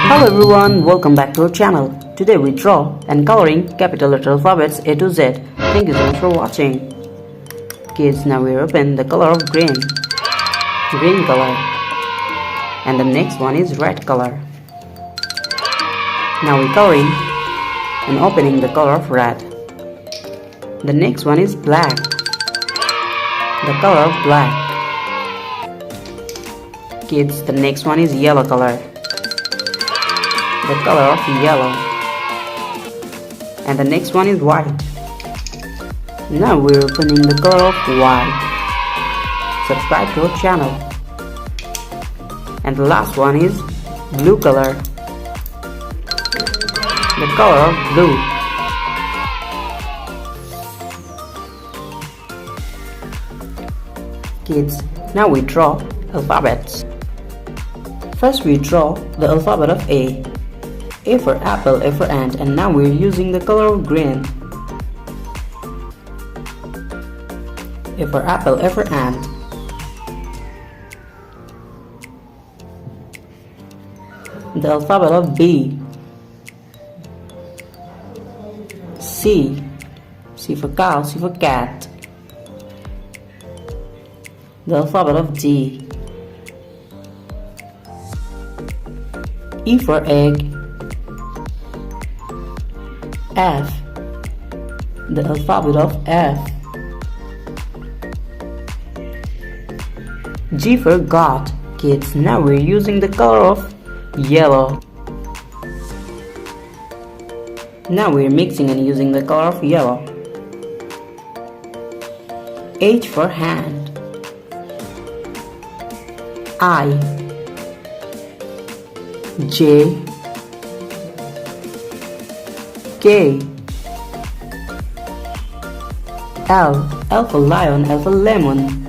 Hello everyone, welcome back to our channel. Today we draw and coloring capital letter alphabets A to Z. Thank you so much for watching. Kids, now we open the color of green color, and the next one is red color. Now we coloring and opening the color of red. The next one is black, the color of black. Kids, the next one is yellow color, the color of yellow, and the next one is white. Now we're opening the color of white. Subscribe to our channel. And the last one is blue color, the color of blue. Kids, now we draw alphabets. First we draw the alphabet of A. A for apple, A for ant, and now we're using the color of green. A for apple, A for ant. The alphabet of B. C. C for cow, C for cat. The alphabet of D. E for egg. F. The alphabet of F. G for God. Kids, now we're using the color of yellow. Now we're mixing and using the color of yellow. H for hand. I. J. K. L. L for lion, L for lemon.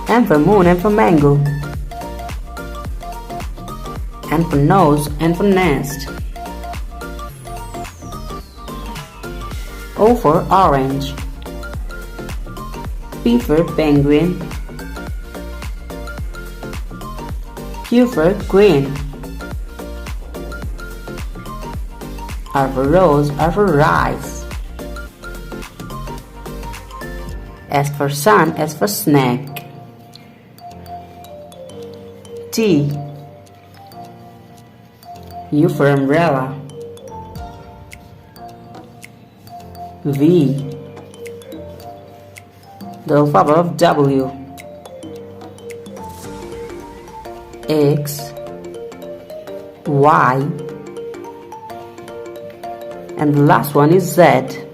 M for moon, M for mango. N for nose, N for nest. O for orange. P for penguin. Q for queen. R for rose, R for rice. S for sun, S for snake. T. U for umbrella. V. The alphabet of W. X. Y. And the last one is Z.